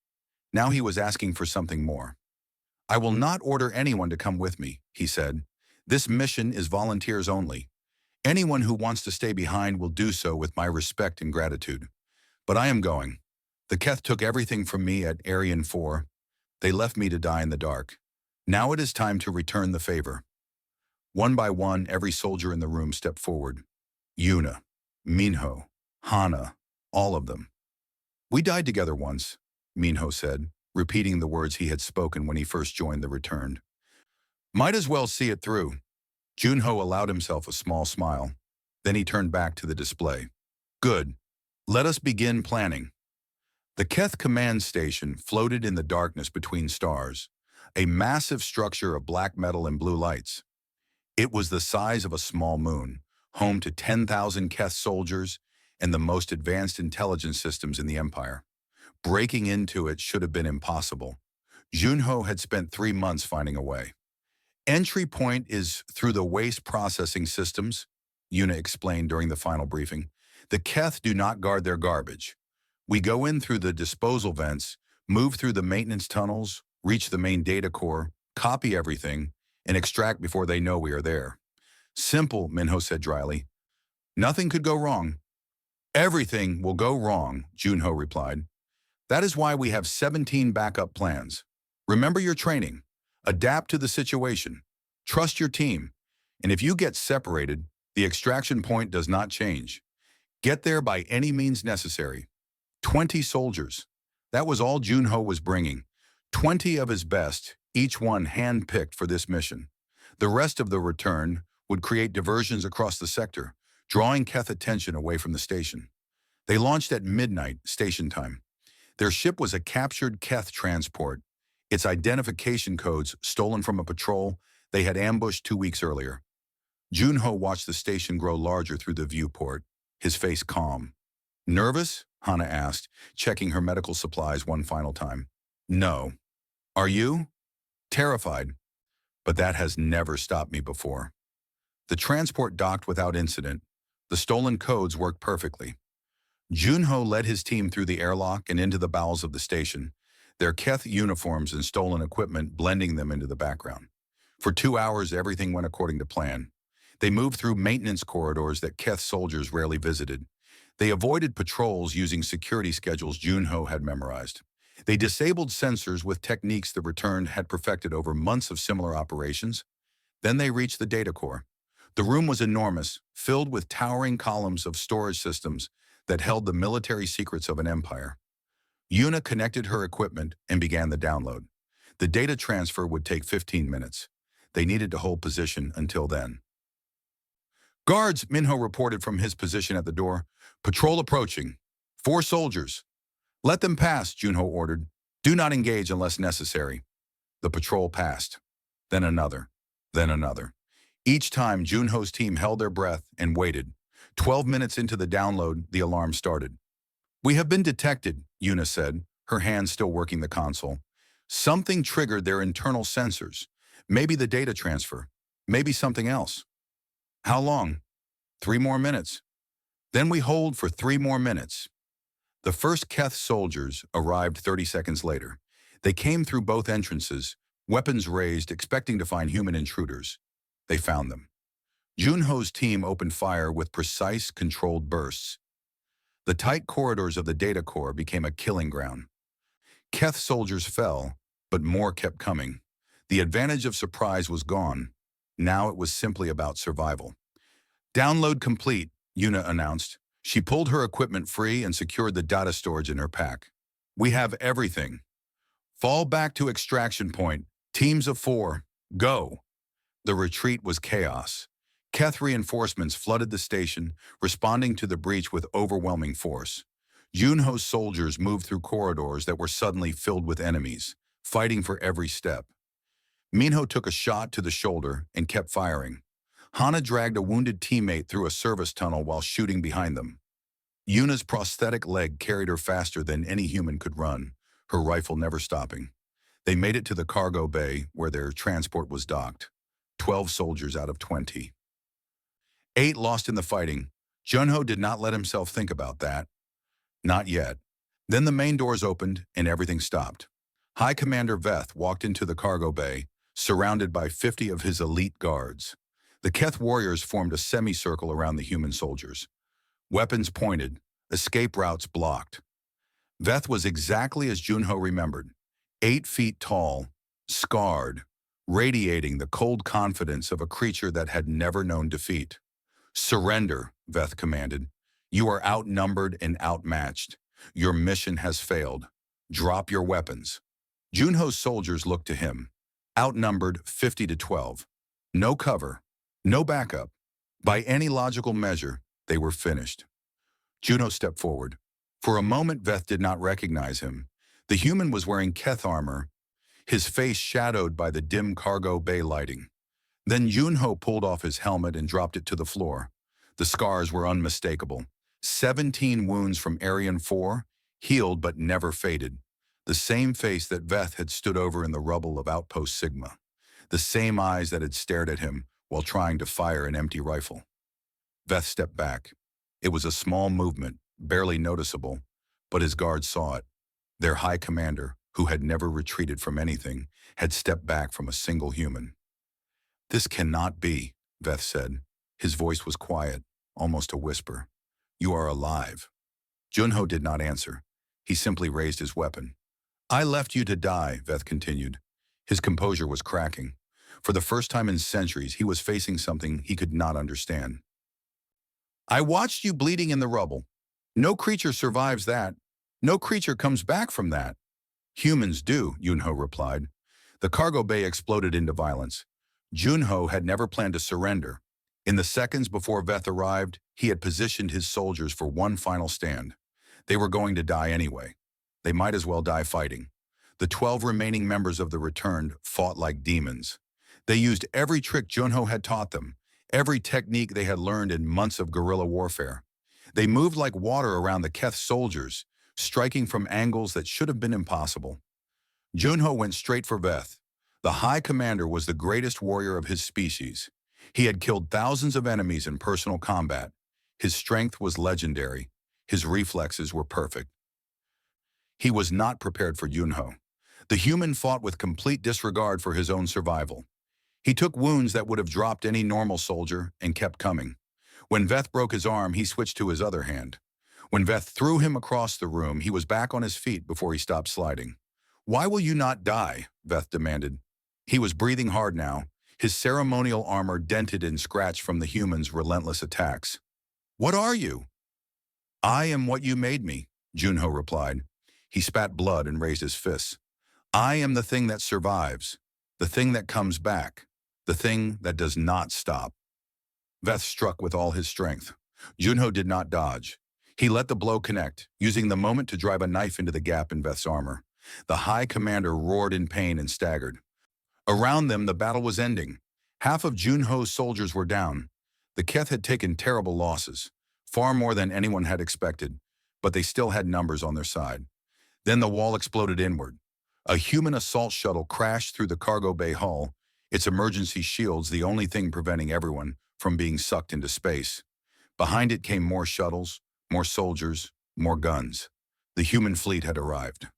A: Now he was asking for something more. I will not order anyone to come with me, he said. This mission is volunteers only. Anyone who wants to stay behind will do so with my respect and gratitude. But I am going. The Keth took everything from me at Arian 4. They left me to die in the dark. Now it is time to return the favor. One by one, every soldier in the room stepped forward. Yuna, Minho, Hana, all of them. We died together once, Minho said, repeating the words he had spoken when he first joined the Returned. Might as well see it through. Junho allowed himself a small smile. Then he turned back to the display. Good. Let us begin planning. The Keth command station floated in the darkness between stars, a massive structure of black metal and blue lights. It was the size of a small moon, home to 10,000 Keth soldiers and the most advanced intelligence systems in the Empire. Breaking into it should have been impossible. Junho had spent 3 months finding a way. Entry point is through the waste processing systems, Yuna explained during the final briefing. The Keth do not guard their garbage. We go in through the disposal vents, move through the maintenance tunnels, reach the main data core, copy everything, and extract before they know we are there. Simple, Minho said dryly. Nothing could go wrong. Everything will go wrong, Junho replied. That is why we have 17 backup plans. Remember your training. Adapt to the situation. Trust your team. And if you get separated, the extraction point does not change. Get there by any means necessary. 20 soldiers. That was all Junho was bringing. 20 of his best, each one hand-picked for this mission. The rest of the return would create diversions across the sector, drawing Keth attention away from the station. They launched at midnight, station time. Their ship was a captured Keth transport, its identification codes stolen from a patrol they had ambushed 2 weeks earlier. Junho watched the station grow larger through the viewport, his face calm. Nervous? Hana asked, checking her medical supplies one final time. No. Are you? Terrified. But that has never stopped me before. The transport docked without incident. The stolen codes worked perfectly. Junho led his team through the airlock and into the bowels of the station, their Keth uniforms and stolen equipment blending them into the background. For 2 hours, everything went according to plan. They moved through maintenance corridors that Keth soldiers rarely visited. They avoided patrols using security schedules Junho had memorized. They disabled sensors with techniques the Returned had perfected over months of similar operations. Then they reached the data core. The room was enormous, filled with towering columns of storage systems that held the military secrets of an empire. Yuna connected her equipment and began the download. The data transfer would take 15 minutes. They needed to hold position until then. Guards, Minho reported from his position at the door. Patrol approaching. 4 soldiers. Let them pass, Junho ordered. Do not engage unless necessary. The patrol passed. Then another. Then another. Each time, Junho's team held their breath and waited. 12 minutes into the download, the alarm started. We have been detected, Yuna said, her hands still working the console. Something triggered their internal sensors. Maybe the data transfer. Maybe something else. How long? 3 more minutes. Then we hold for 3 more minutes. The first Keth soldiers arrived 30 seconds later. They came through both entrances, weapons raised, expecting to find human intruders. They found them. Junho's team opened fire with precise, controlled bursts. The tight corridors of the data core became a killing ground. Keth soldiers fell, but more kept coming. The advantage of surprise was gone. Now it was simply about survival. Download complete, Yuna announced. She pulled her equipment free and secured the data storage in her pack. We have everything. Fall back to extraction point. Teams of 4. Go. The retreat was chaos. Keth reinforcements flooded the station, responding to the breach with overwhelming force. Junho's soldiers moved through corridors that were suddenly filled with enemies, fighting for every step. Minho took a shot to the shoulder and kept firing. Hana dragged a wounded teammate through a service tunnel while shooting behind them. Yuna's prosthetic leg carried her faster than any human could run, her rifle never stopping. They made it to the cargo bay where their transport was docked. 12 soldiers out of 20. 8 lost in the fighting. Junho did not let himself think about that. Not yet. Then the main doors opened and everything stopped. High Commander Veth walked into the cargo bay, surrounded by 50 of his elite guards. The Keth warriors formed a semicircle around the human soldiers. Weapons pointed, escape routes blocked. Veth was exactly as Junho remembered. 8 feet tall, scarred, radiating the cold confidence of a creature that had never known defeat. Surrender, Veth commanded. You are outnumbered and outmatched. Your mission has failed. Drop your weapons. Junho's soldiers looked to him. Outnumbered 50 to 12. No cover. No backup. By any logical measure, they were finished. Junho stepped forward. For a moment, Veth did not recognize him. The human was wearing Keth armor, his face shadowed by the dim cargo bay lighting. Then Junho pulled off his helmet and dropped it to the floor. The scars were unmistakable. 17 wounds from Aryan 4, healed but never faded. The same face that Veth had stood over in the rubble of Outpost Sigma. The same eyes that had stared at him while trying to fire an empty rifle. Veth stepped back. It was a small movement, barely noticeable, but his guards saw it. Their high commander, who had never retreated from anything, had stepped back from a single human. This cannot be, Veth said. His voice was quiet, almost a whisper. You are alive. Junho did not answer. He simply raised his weapon. I left you to die, Veth continued. His composure was cracking. For the first time in centuries, he was facing something he could not understand. I watched you bleeding in the rubble. No creature survives that. No creature comes back from that. Humans do, Junho replied. The cargo bay exploded into violence. Junho had never planned to surrender. In the seconds before Veth arrived, he had positioned his soldiers for one final stand. They were going to die anyway. They might as well die fighting. The 12 remaining members of the Returned fought like demons. They used every trick Junho had taught them, every technique they had learned in months of guerrilla warfare. They moved like water around the Keth soldiers, striking from angles that should have been impossible. Junho went straight for Veth. The High Commander was the greatest warrior of his species. He had killed thousands of enemies in personal combat. His strength was legendary. His reflexes were perfect. He was not prepared for Junho. The human fought with complete disregard for his own survival. He took wounds that would have dropped any normal soldier and kept coming. When Veth broke his arm, he switched to his other hand. When Veth threw him across the room, he was back on his feet before he stopped sliding. Why will you not die? Veth demanded. He was breathing hard now, his ceremonial armor dented and scratched from the human's relentless attacks. What are you? I am what you made me, Junho replied. He spat blood and raised his fists. I am the thing that survives, the thing that comes back, the thing that does not stop. Veth struck with all his strength. Junho did not dodge. He let the blow connect, using the moment to drive a knife into the gap in Veth's armor. The High Commander roared in pain and staggered. Around them, the battle was ending. Half of Junho's soldiers were down. The Keth had taken terrible losses, far more than anyone had expected, but they still had numbers on their side. Then the wall exploded inward. A human assault shuttle crashed through the cargo bay hull, its emergency shields the only thing preventing everyone from being sucked into space. Behind it came more shuttles, more soldiers, more guns. The human fleet had arrived.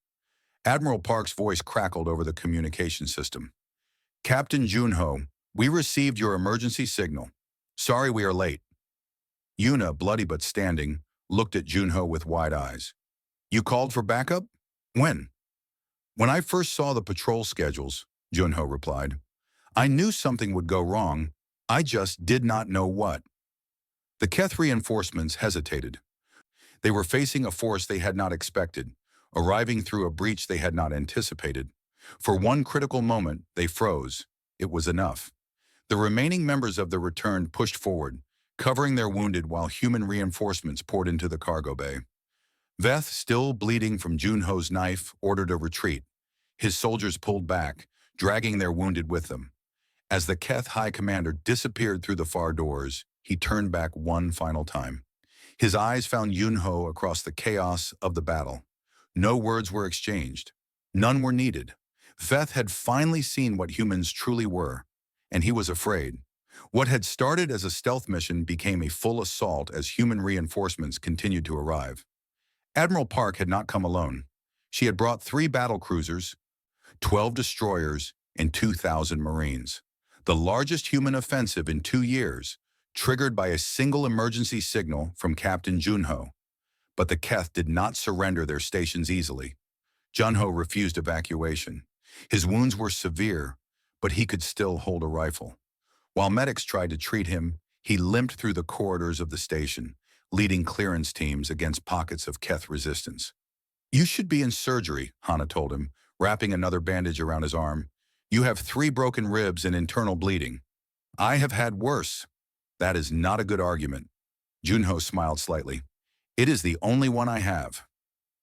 A: Admiral Park's voice crackled over the communication system. Captain Junho, we received your emergency signal. Sorry we are late. Yuna, bloody but standing, looked at Junho with wide eyes. You called for backup? When? When I first saw the patrol schedules, Junho replied. I knew something would go wrong. I just did not know what. The Keth reinforcements hesitated. They were facing a force they had not expected, arriving through a breach they had not anticipated. For one critical moment, they froze. It was enough. The remaining members of the return pushed forward, covering their wounded while human reinforcements poured into the cargo bay. Veth, still bleeding from Junho's knife, ordered a retreat. His soldiers pulled back, dragging their wounded with them. As the Keth High Commander disappeared through the far doors, he turned back one final time. His eyes found Junho across the chaos of the battle. No words were exchanged. None were needed. Veth had finally seen what humans truly were, and he was afraid. What had started as a stealth mission became a full assault as human reinforcements continued to arrive. Admiral Park had not come alone. She had brought 3 battle cruisers, 12 destroyers, and 2,000 Marines. The largest human offensive in 2 years, triggered by a single emergency signal from Captain Junho. But the Keth did not surrender their stations easily. Junho refused evacuation. His wounds were severe, but he could still hold a rifle. While medics tried to treat him, he limped through the corridors of the station, leading clearance teams against pockets of Keth resistance. "You should be in surgery," Hana told him, wrapping another bandage around his arm. "You have 3 broken ribs and internal bleeding." "I have had worse." "That is not a good argument." Junho smiled slightly. "It is the only one I have."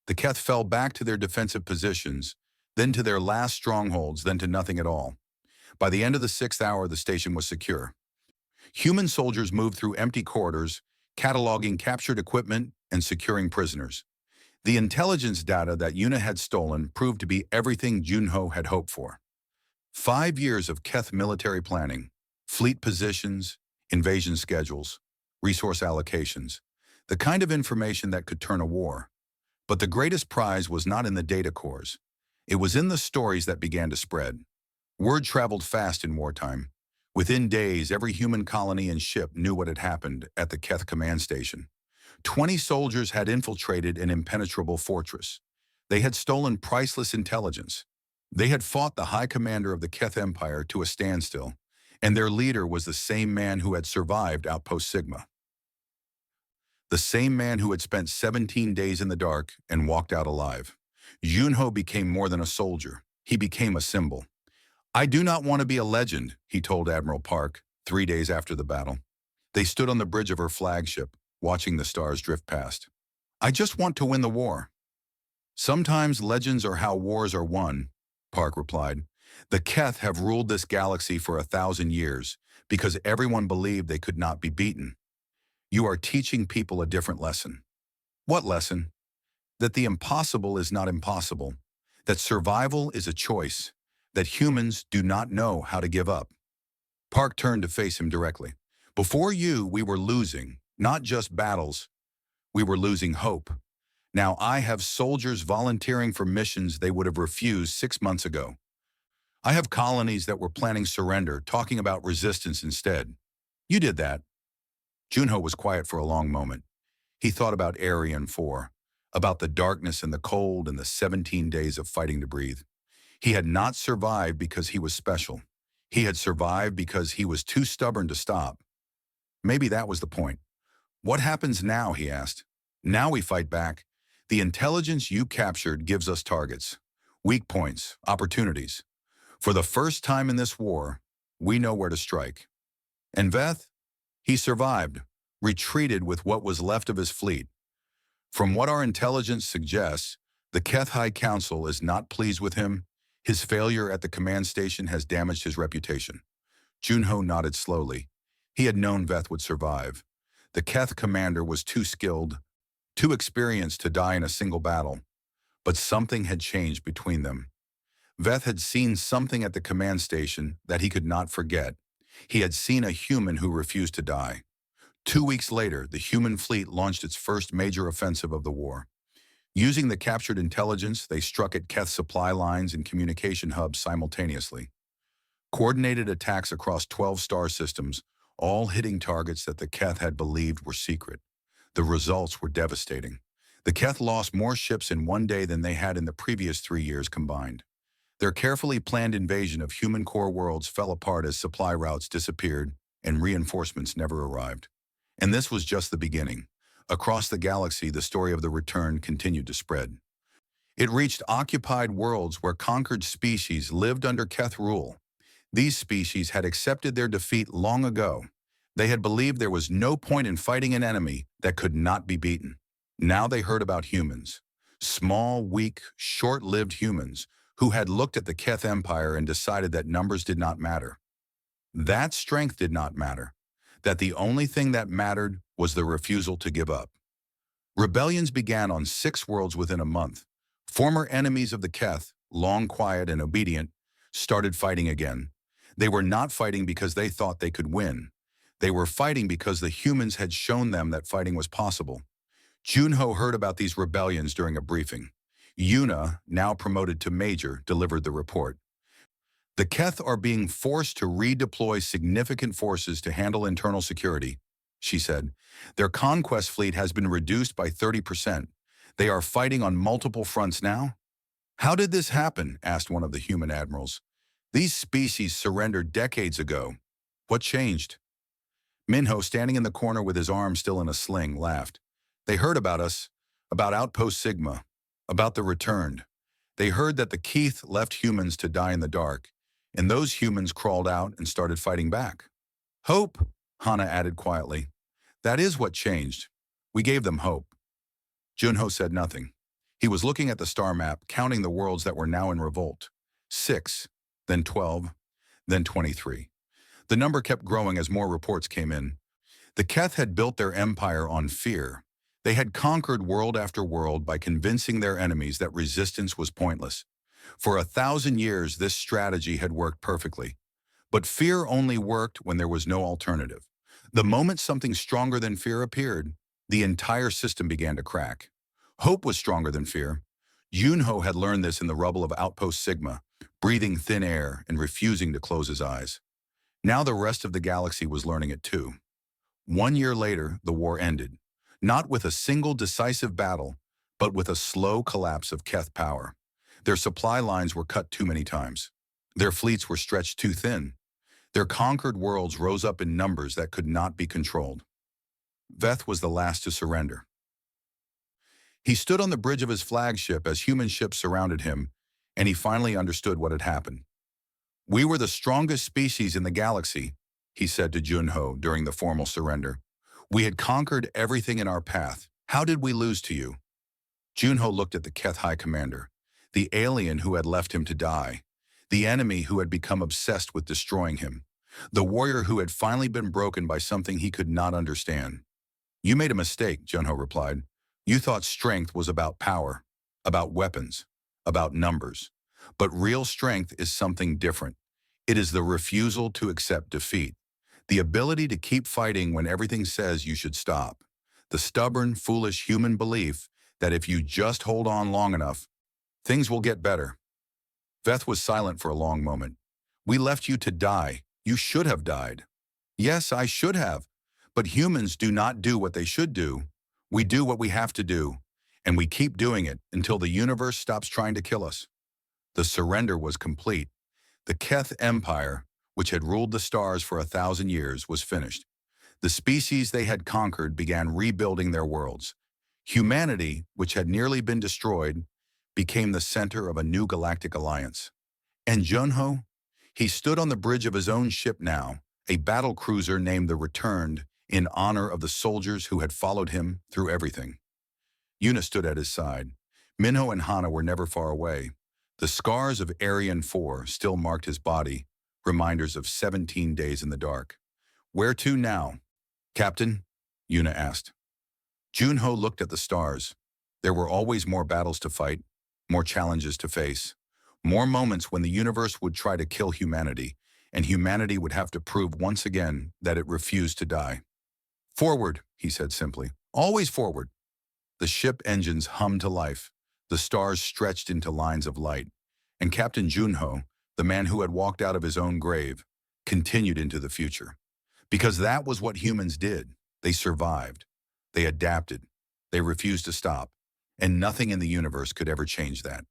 A: The Keth fell back to their defensive positions, then to their last strongholds, then to nothing at all. By the end of the 6th hour, the station was secure. Human soldiers moved through empty corridors, cataloging captured equipment and securing prisoners. The intelligence data that Yuna had stolen proved to be everything Junho had hoped for. 5 years of Keth military planning, fleet positions, invasion schedules, resource allocations, the kind of information that could turn a war. But the greatest prize was not in the data cores. It was in the stories that began to spread. Word traveled fast in wartime. Within days, every human colony and ship knew what had happened at the Keth command station. 20 soldiers had infiltrated an impenetrable fortress. They had stolen priceless intelligence. They had fought the high commander of the Keth Empire to a standstill, and their leader was the same man who had survived Outpost Sigma. The same man who had spent 17 days in the dark and walked out alive. Junho became more than a soldier. He became a symbol. "I do not want to be a legend," he told Admiral Park 3 days after the battle. They stood on the bridge of her flagship, watching the stars drift past. "I just want to win the war." "Sometimes legends are how wars are won," Park replied. "The Keth have ruled this galaxy for 1,000 years because everyone believed they could not be beaten. You are teaching people a different lesson." "What lesson?" "That the impossible is not impossible, that survival is a choice, that humans do not know how to give up." Park turned to face him directly. "Before you, we were losing, not just battles. We were losing hope. Now I have soldiers volunteering for missions they would have refused 6 months ago. I have colonies that were planning surrender, talking about resistance instead. You did that." Junho was quiet for a long moment. He thought about Arian 4, about the darkness and the cold and the 17 days of fighting to breathe. He had not survived because he was special. He had survived because he was too stubborn to stop. Maybe that was the point. "What happens now?" he asked. "Now we fight back. The intelligence you captured gives us targets, weak points, opportunities. For the first time in this war, we know where to strike." And Veth? He survived, retreated with what was left of his fleet. From what our intelligence suggests, the Keth High Council is not pleased with him. His failure at the command station has damaged his reputation. Junho nodded slowly. He had known Veth would survive. The Keth commander was too skilled, too experienced to die in a single battle. But something had changed between them. Veth had seen something at the command station that he could not forget. He had seen a human who refused to die. 2 weeks later, the human fleet launched its first major offensive of the war. Using the captured intelligence, they struck at Keth supply lines and communication hubs simultaneously. Coordinated attacks across 12 star systems, all hitting targets that the Keth had believed were secret. The results were devastating. The Keth lost more ships in one day than they had in the previous 3 years combined. Their carefully planned invasion of human core worlds fell apart as supply routes disappeared and reinforcements never arrived. And this was just the beginning. Across the galaxy, the story of the return continued to spread. It reached occupied worlds where conquered species lived under Keth rule. These species had accepted their defeat long ago. They had believed there was no point in fighting an enemy that could not be beaten. Now they heard about humans. Small, weak, short-lived humans who had looked at the Keth Empire and decided that numbers did not matter. That strength did not matter. That the only thing that mattered was the refusal to give up. Rebellions began on 6 worlds within a month. Former enemies of the Keth, long quiet and obedient, started fighting again. They were not fighting because they thought they could win. They were fighting because the humans had shown them that fighting was possible. Junho heard about these rebellions during a briefing. Yuna, now promoted to Major, delivered the report. The Keth are being forced to redeploy significant forces to handle internal security, she said. Their conquest fleet has been reduced by 30%. They are fighting on multiple fronts now? How did this happen? Asked one of the human admirals. These species surrendered decades ago. What changed? Minho, standing in the corner with his arm still in a sling, laughed. They heard about us, about Outpost Sigma, about the returned. They heard that the Keith left humans to die in the dark, and those humans crawled out and started fighting back. Hope, Hana added quietly. That is what changed. We gave them hope. Junho said nothing. He was looking at the star map, counting the worlds that were now in revolt. 6, then 12, then 23. The number kept growing as more reports came in. The Keth had built their empire on fear. They had conquered world after world by convincing their enemies that resistance was pointless. For 1,000 years, this strategy had worked perfectly. But fear only worked when there was no alternative. The moment something stronger than fear appeared, the entire system began to crack. Hope was stronger than fear. Junho had learned this in the rubble of Outpost Sigma, breathing thin air and refusing to close his eyes. Now the rest of the galaxy was learning it too. 1 year later, the war ended. Not with a single decisive battle, but with a slow collapse of Keth power. Their supply lines were cut too many times. Their fleets were stretched too thin. Their conquered worlds rose up in numbers that could not be controlled. Veth was the last to surrender. He stood on the bridge of his flagship as human ships surrounded him, and he finally understood what had happened. We were the strongest species in the galaxy, he said to Junho during the formal surrender. We had conquered everything in our path. How did we lose to you? Junho looked at the Keth High Commander, the alien who had left him to die, the enemy who had become obsessed with destroying him, the warrior who had finally been broken by something he could not understand. You made a mistake, Junho replied. You thought strength was about power, about weapons, about numbers. But real strength is something different. It is the refusal to accept defeat. The ability to keep fighting when everything says you should stop. The stubborn, foolish human belief that if you just hold on long enough, things will get better. Veth was silent for a long moment. We left you to die. You should have died. Yes, I should have. But humans do not do what they should do. We do what we have to do, and we keep doing it until the universe stops trying to kill us. The surrender was complete. The Keth Empire, which had ruled the stars for 1,000 years, was finished. The species they had conquered began rebuilding their worlds. Humanity, which had nearly been destroyed, became the center of a new galactic alliance. And Junho? He stood on the bridge of his own ship now, a battle cruiser named the Returned, in honor of the soldiers who had followed him through everything. Yuna stood at his side. Minho and Hana were never far away. The scars of Aryan 4 still marked his body, reminders of 17 days in the dark. Where to now? Captain? Yuna asked. Junho looked at the stars. There were always more battles to fight, more challenges to face, more moments when the universe would try to kill humanity, and humanity would have to prove once again that it refused to die. Forward, he said simply. Always forward. The ship engines hummed to life. The stars stretched into lines of light. And Captain Junho, the man who had walked out of his own grave, continued into the future. Because that was what humans did. They survived. They adapted. They refused to stop. And nothing in the universe could ever change that.